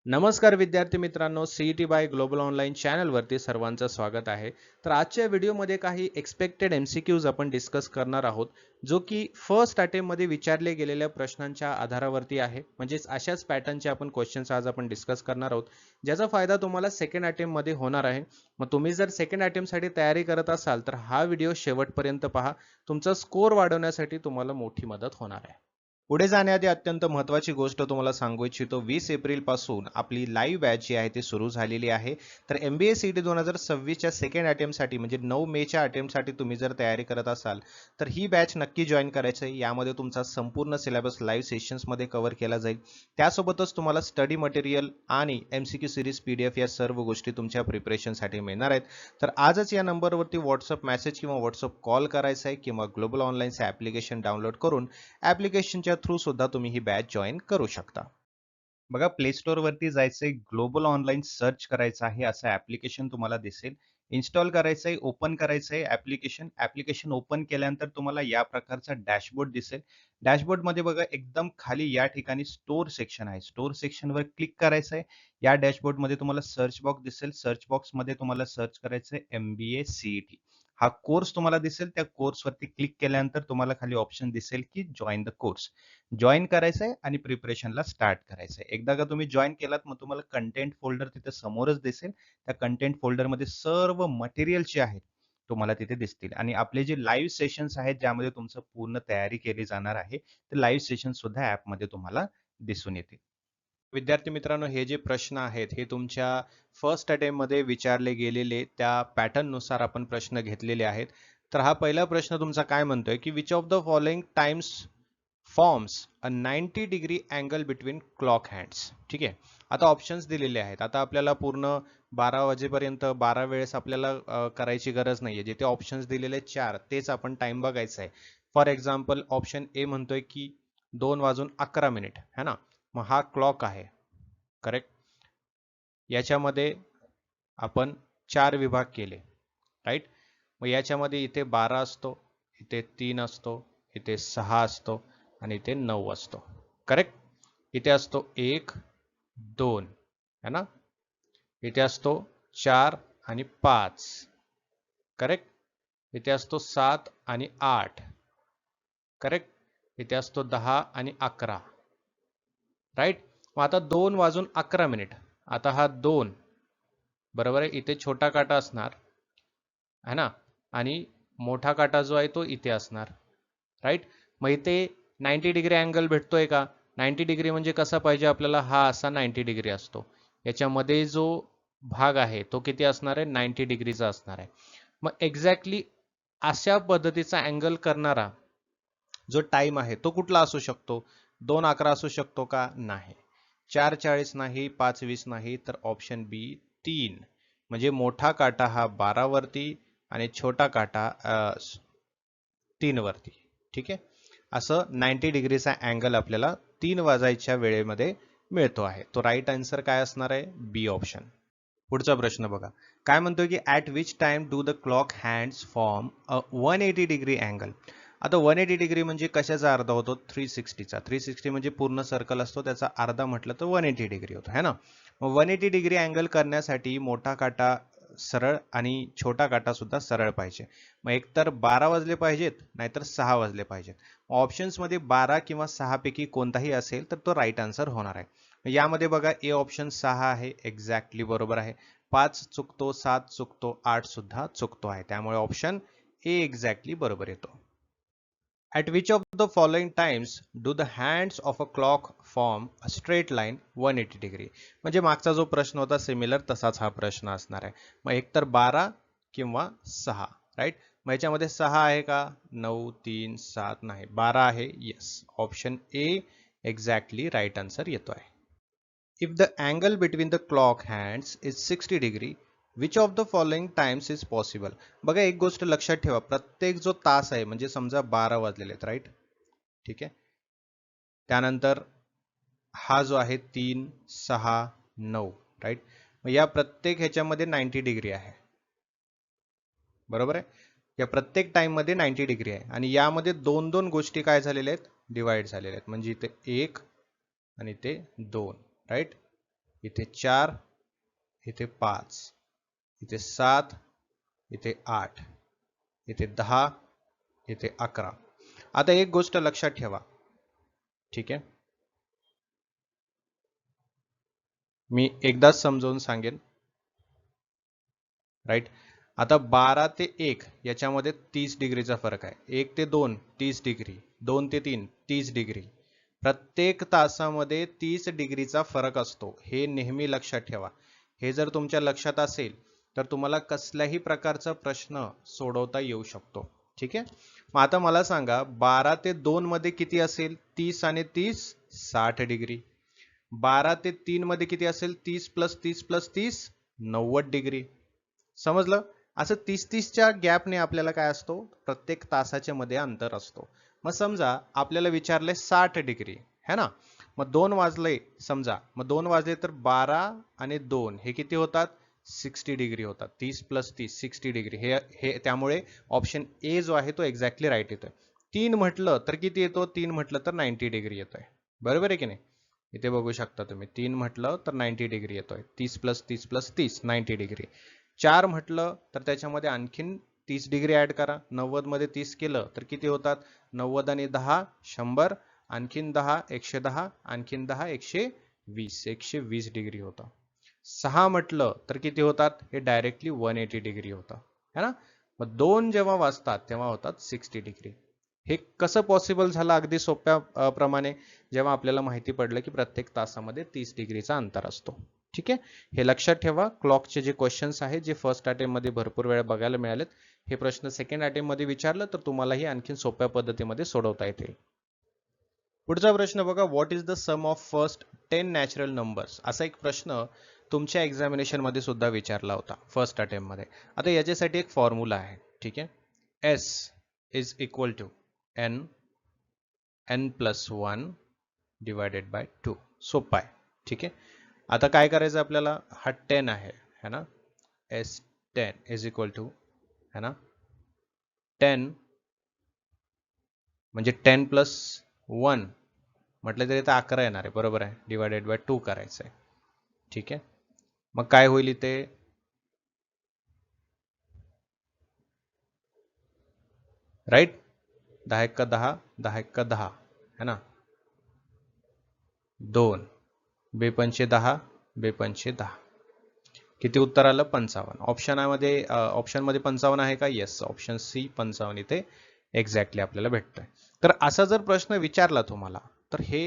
नमस्कार विद्यार्थी मित्रांनो, सीईटी बाय ग्लोबल ऑनलाईन चॅनलवरती सर्वांचं स्वागत आहे. तर आजच्या व्हिडिओमध्ये काही एक्सपेक्टेड एमसीक्यूज आपण डिस्कस करणार आहोत, जो की फर्स्ट अटेम्प्टमध्ये विचारले गेलेल्या प्रश्नांच्या आधारावरती आहे. म्हणजेच अशाच पॅटर्नचे आपण क्वेश्चन्स आज आपण डिस्कस करणार आहोत, ज्याचा फायदा तुम्हाला सेकंड अटेम्प्टमध्ये होणार आहे. मग तुम्ही जर सेकंड अटेम्प्टसाठी तयारी करत असाल तर हा व्हिडिओ शेवटपर्यंत पहा. तुमचा स्कोर वाढवण्यासाठी तुम्हाला मोठी मदत होणार आहे. पुढे जाण्याआधी अत्यंत महत्त्वाची गोष्ट तुम्हाला सांगू इच्छितो. 20 एप्रिल पासून आपली लाईव्ह बॅच जी आहे ती सुरू झालेली आहे. तर MBA CET 2026च्या सेकंड अटेम्प्टसाठी म्हणजे 9 मेच्या अटेम्प्टसाठी तुम्ही जर तयारी करत असाल तर ही बॅच नक्की जॉईन करायचं आहे. यामध्ये तुमचा संपूर्ण सिलेबस लाईव्ह सेशन्समध्ये कव्हर केला जाईल. त्यासोबतच तुम्हाला स्टडी मटेरियल आणि MCQ सिरीज PDF या सर्व गोष्टी तुमच्या प्रिपरेशनसाठी मिळणार आहेत. तर आजच या नंबरवरती व्हॉट्सअप मेसेज किंवा व्हॉट्सअप कॉल करायचा आहे किंवा ग्लोबल ऑनलाईनचे ॲप्लिकेशन डाउनलोड करून ॲप्लिकेशनच्या थ्रू सुद्धा तुम्ही ही बॅच जॉईन करू शकता. बघा, प्ले स्टोअर वरती जायचंय, ग्लोबल ऑनलाईन सर्च करायचं आहे, असं ॲप्लिकेशन तुम्हाला दिसेल. इन्स्टॉल करायचंय, ओपन करायचंय ॲप्लिकेशन. ॲप्लिकेशन ओपन केल्यानंतर तुम्हाला या प्रकारचा डॅशबोर्ड दिसेल. डॅशबोर्डमध्ये बघा एकदम खाली या ठिकाणी स्टोअर सेक्शन आहे. स्टोअर सेक्शनवर क्लिक करायचंय. या डॅशबोर्डमध्ये तुम्हाला सर्च बॉक्स दिसेल. सर्च बॉक्समध्ये तुम्हाला सर्च करायचंय MBA CET. हा कोर्स तुम्हाला दिसेल. त्या कोर्सवरती क्लिक केल्यानंतर तुम्हाला खाली ऑप्शन दिसेल की जॉइन द कोर्स. जॉइन करायचंय आणि प्रिपरेशनला स्टार्ट करायचंय. एकदा का तुम्ही जॉइन केलात मग तुम्हाला कंटेंट फोल्डर तिथे समोरच दिसेल. त्या कंटेंट फोल्डरमध्ये सर्व मटेरियल जे आहेत तुम्हाला तिथे दिसतील आणि आपले जे लाईव्ह सेशन्स आहेत ज्यामध्ये तुमचं पूर्ण तयारी केली जाणार आहे, ते लाईव्ह सेशन सुद्धा ॲपमध्ये तुम्हाला दिसून येतील. विद्यार्थी मित्रांनो, हे जे प्रश्न आहेत हे तुमच्या फर्स्ट अटेम्प्टमध्ये विचारले गेलेले त्या पॅटर्ननुसार आपण प्रश्न घेतलेले आहेत. तर हा पहिला प्रश्न तुमचा काय म्हणतोय की which of the following times forms a 90 degree angle between clock hands. ठीक आहे. आता ऑप्शन्स दिलेले आहेत. आता आपल्याला पूर्ण 12 वाजेपर्यंत 12 वेळेस आपल्याला करायची गरज नाहीये. जिथे ऑप्शन्स दिलेले 4 तेच आपण टाइम बघायचा आहे. फॉर एक्झाम्पल ऑप्शन ए म्हणतोय की 2:11 है ना. मग हा क्लॉक आहे. करेक्ट. याच्यामध्ये आपण 4 विभाग केले. राईट. मग याच्यामध्ये इथे 12 असतो, इथे 3 असतो, इथे 6 असतो आणि इथे 9 असतो. करेक्ट. इथे असतो 1, 2 है ना. इथे असतो 4 आणि 5. करेक्ट. इथे असतो 7 आणि 8. करेक्ट. इथे असतो 10 आणि 11. राईट. मग आता 2:11. आता हा 2 बरोबर आहे. इथे छोटा काटा असणार है ना आणि मोठा काटा जो आहे तो इथे असणार. राईट. मग इथे 90 डिग्री अँगल भेटतोय का? 90 डिग्री म्हणजे कसा पाहिजे आपल्याला? हा असा 90 डिग्री असतो. याच्यामध्ये जो भाग आहे तो किती असणार आहे? 90 डिग्रीचा असणार आहे. मग एक्झॅक्टली अशा पद्धतीचा अँगल करणारा जो टाइम आहे तो कुठला असू शकतो? 2:11 असू शकतो का? नाही. 4:40 नाही, 5:20 नाही, तर ऑप्शन बी 3. म्हणजे मोठा काटा हा 12 वरती आणि छोटा काटा 3 वरती. ठीक आहे. असं 90 डिग्रीचा अँगल आपल्याला 3 वाजायच्या वेळेमध्ये मिळतो आहे. तो राईट आन्सर काय असणार आहे? बी ऑप्शन. पुढचा प्रश्न बघा. काय म्हणतोय की at which time do the clock hands form a 180 degree angle. आता 180 डिग्री म्हणजे कशाचा अर्धा होतो? 360चा. 360 म्हणजे पूर्ण सर्कल असतो, त्याचा अर्धा म्हटलं तर 180 डिग्री होतो है ना. मग 180 डिग्री अँगल करण्यासाठी मोठा काटा सरळ आणि छोटा काटा सुद्धा सरळ पाहिजे. मग एकतर 12 वाजले पाहिजेत नाहीतर 6 वाजले पाहिजेत. ऑप्शन्समध्ये 12 किंवा 6 पैकी कोणताही असेल तर तो राईट आन्सर होणार आहे. यामध्ये बघा ए ऑप्शन 6 आहे, एक्झॅक्टली बरोबर आहे. 5 चुकतो, 7 चुकतो, 8 सुद्धा चुकतो आहे. त्यामुळे ऑप्शन ए एक्झॅक्टली बरोबर येतो. At which of the following times do the hands of a clock form a straight line 180 degree. म्हणजे मागचा जो प्रश्न होता सिमिलर तसाच हा प्रश्न असणार आहे. मग एकतर 12 किंवा 6. राईट. मग याच्यामध्ये 6 आहे का? 9, 3, 7 नाही. 12 आहे. Yes. Option A exactly right answer येतो आहे. If the angle between the clock hands is 60 degree, which of the following times is possible. बघा, एक गोष्ट लक्षात ठेवा, प्रत्येक जो तास आहे म्हणजे समजा 12 वाजलेले आहेत. राईट. ठीक आहे. त्यानंतर हा जो आहे 3, 6, 9. राईट. मग या प्रत्येक ह्याच्यामध्ये 90 डिग्री आहे. बरोबर आहे. या प्रत्येक टाइम मध्ये 90 डिग्री आहे आणि यामध्ये दोन दोन गोष्टी काय झालेल्या आहेत? डिवाइड झालेल्या आहेत. म्हणजे इथे 1 आणि ते 2. राईट. इथे 4, इथे 5, इथे 7, इथे 8, इथे 10, इथे 11. आता एक गोष्ट लक्षात ठेवा, ठीक आहे, मी एकदाच समजावून सांगेन. राईट. आता 12 ते 1 याच्यामध्ये 30 डिग्रीचा फरक आहे. 1 ते 2 30 डिग्री, 2 ते 3 30 डिग्री. प्रत्येक तासामध्ये 30 डिग्रीचा फरक असतो, हे नेहमी लक्षात ठेवा. हे जर तुमच्या लक्षात असेल तर तुम्हाला कसल्याही प्रकारचा प्रश्न सोडवता येऊ शकतो. ठीक आहे. मग आता मला सांगा 12 ते 2 मध्ये किती असेल? 30 आणि 30 60 डिग्री. 12 ते 3 मध्ये किती असेल? 30 प्लस 30 प्लस 30 90 डिग्री. समजलं? असं 30-30च्या गॅपने आपल्याला काय असतो? प्रत्येक तासाच्या मध्ये अंतर असतो. मग समजा आपल्याला विचारले 60 डिग्री, है ना? मग 2 वाजले समजा, मग 2 वाजले तर 12 आणि 2 हे किती होतात? 60 डिग्री होतात. 30 प्लस 30 60 डिग्री. हे त्यामुळे ऑप्शन ए जो आहे तो एक्झॅक्टली राईट येतोय. 3 म्हटलं तर किती येतो? 3 म्हटलं तर 90 डिग्री येतोय. बरोबर आहे की नाही? इथे बघू शकता तुम्ही, 3 म्हटलं तर 90 डिग्री येतोय. 30 प्लस 30 प्लस 30 90 डिग्री. 4 म्हटलं तर त्याच्यामध्ये आणखीन 30 डिग्री ऍड करा. 90 मध्ये 30 केलं तर किती होतात? 90 आणि 10 100, आणखीन 10 110, आणखीन 10 120, 120 डिग्री होतं. 6 म्हटलं तर किती होतात? हे डायरेक्टली 180 डिग्री होतं, है ना? मग 2 जेव्हा वाजतात तेव्हा होतात 60 डिग्री. हे कसं पॉसिबल झालं? अगदी सोप्या प्रमाणे, जेव्हा आपल्याला माहिती पडलं की प्रत्येक तासामध्ये 30 डिग्रीचा अंतर असतो. ठीक आहे. हे लक्षात ठेवा. क्लॉकचे जे क्वेश्चन्स आहेत जे फर्स्ट अटेम्प्ट मध्ये भरपूर वेळा बघायला मिळालेत, हे प्रश्न सेकंड अटेम्प्ट मध्ये विचारलं तर तुम्हालाही आणखीन सोप्या पद्धतीमध्ये सोडवता येतील. पुढचा प्रश्न बघा, what is the sum of first 10 natural numbers? असा एक प्रश्न तुमच्या एक्झामिनेशन मध्ये सुद्धा विचारला होता फर्स्ट अटेम्प्ट मध्ये. आता याच्यासाठी एक फॉर्म्युला आहे. ठीक आहे. S is equal to n plus 1 divided by 2. सोपा आहे. ठीक आहे. आता काय करायचं आपल्याला? हा 10 आहे, है ना? S10 इज इक्वल टू, है ना, 10 म्हणजे 10 प्लस 1 म्हटलं तरी तर 11 येणार आहे. बरोबर आहे. डिवायडेड बाय 2 करायचं आहे. ठीक आहे. मग काय होईल इथे? राईट. 10 एक्का 10, 10 एक्का 10, है ना? 2 बेपंचे 10, बेपंचे 10. किती उत्तर आलं? 55. ऑप्शन मध्ये 55 आहे का? येस. ऑप्शन सी 55 इथे एक्झॅक्टली आपल्याला भेटतंय. तर असा जर प्रश्न विचारला तुम्हाला तर हे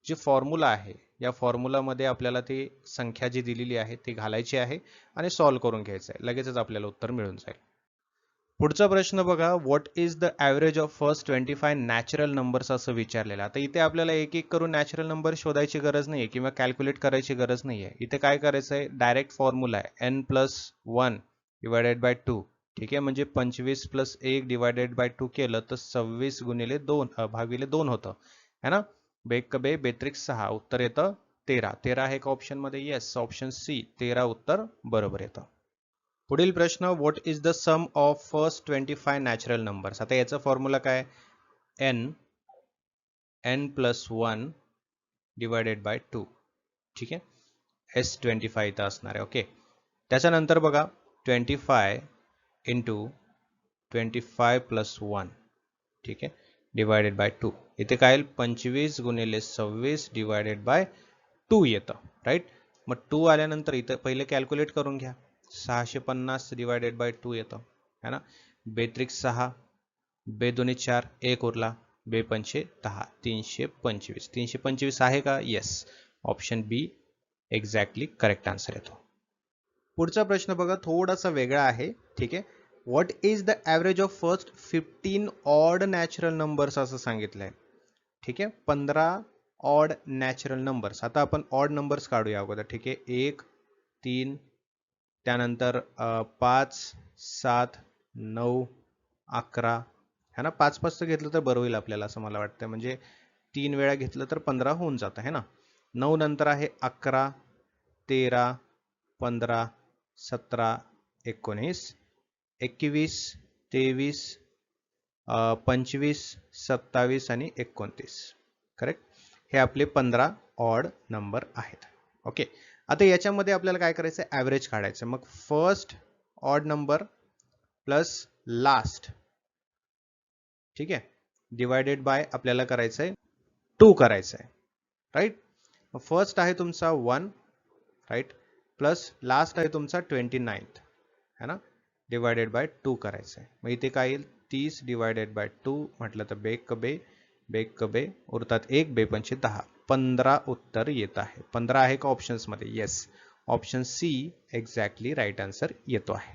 जे फॉर्म्युला आहे या फॉर्म्युलामध्ये आपल्याला ती संख्या जी दिलेली आहे ती घालायची आहे आणि सॉल्व्ह करून घ्यायचं आहे. लगेचच आपल्याला उत्तर मिळून जाईल. पुढचा प्रश्न बघा, what is the average of first 25 natural numbers असं विचारलेलं. आता इथे आपल्याला एक एक करून नॅचरल नंबर शोधायची गरज नाहीये किंवा कॅल्क्युलेट करायची गरज नाहीये. इथे काय करायचं आहे? डायरेक्ट फॉर्म्युला आहे n प्लस 1 डिवायडेड बाय 2. ठीक आहे. म्हणजे 25 प्लस 1 डिवायडेड बाय 2 केलं तर 26 गुणिले 2 भागिले 2 होतं, है ना? बेक बे बेत्रिक 6 उत्तर येतं 13. 13 आहे का ऑप्शन मध्ये? येस. ऑप्शन सी 13 उत्तर बरोबर येतं. पुढील प्रश्न, what is the sum of first 25 natural numbers? आता याचा फॉर्म्युला काय? n plus 1 divided by 2. ठीक आहे. S25 इथं असणार आहे. ओके. त्याच्यानंतर बघा 25 इंटू 25 प्लस 1. ठीक आहे. Divided by 2. इथे काय येईल? 25 गुणिले 26 डिवायडेड बाय 2 येतं. राईट. मग 2 आल्यानंतर इथं पहिले कॅल्क्युलेट करून घ्या. 650 डिवायडेड बाय 2 येतं, है ना? बेत्रिक 6, बे दोन्ही 4, 1 उरला, बे पंचे 10, 325. 325 आहे का? येस. ऑप्शन बी एक्झॅक्टली करेक्ट आन्सर येतो. पुढचा प्रश्न बघा, थोडासा वेगळा आहे. ठीक आहे. What is the average of first 15 odd natural numbers असं सांगितलंय. ठीक आहे. 15 ऑड नॅचरल नंबर्स. आता आपण ऑड नंबर्स काढूया अगोदर. ठीक आहे. 1 3, त्यानंतर 5 7 9 11, है ना? 5 घेतलं तर बरं होईल आपल्याला असं मला वाटतं. म्हणजे 3 वेळा घेतलं तर 15 होऊन जातं, है ना? 9 नंतर आहे 11 13 15 17 19 21 23 25 27 आणि 29. करेक्ट. हे आपले 15 ऑड नंबर आहेत. ओके. आता याच्यामध्ये आपल्याला काय करायचं आहे, ॲव्हरेज काढायचं. मग first odd number plus last, ठीक आहे, डिवायडेड बाय आपल्याला करायचं आहे 2 करायचं आहे, राईट. फर्स्ट आहे तुमचा 1, राईट, प्लस लास्ट आहे तुमचा 29th, है ना, डिवायडेड बाय 2 करायचं आहे. मग इथे काय येईल, 30 डिवायडेड बाय 2 म्हटलं तर बेक उरतात 1, 2 पंचे 10, 15 उत्तर येत आहे. 15 आहे का ऑप्शन्समध्ये? Yes, option C exactly right answer येतो आहे.